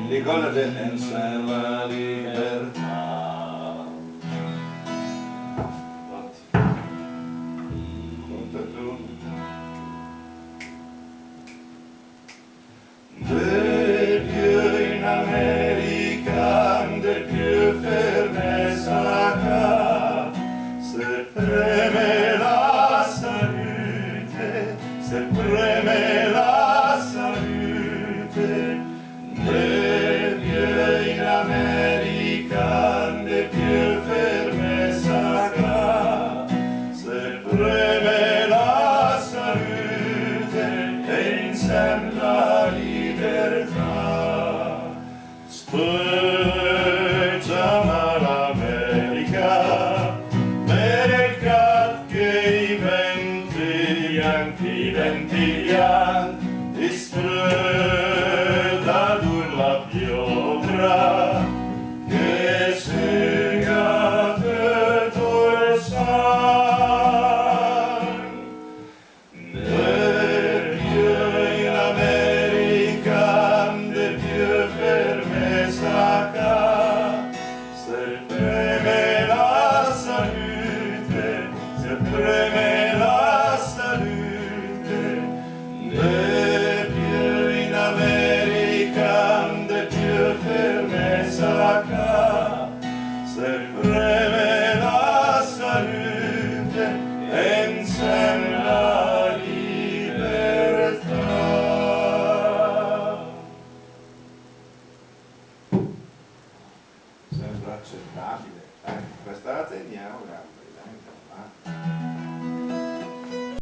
l'icona della libertà. Conta tu. De più in America, de più fermezza ca, se preme la salute, se preme la salute, de più in America, de più fermezza ca, se preme la salute e insieme la libertà.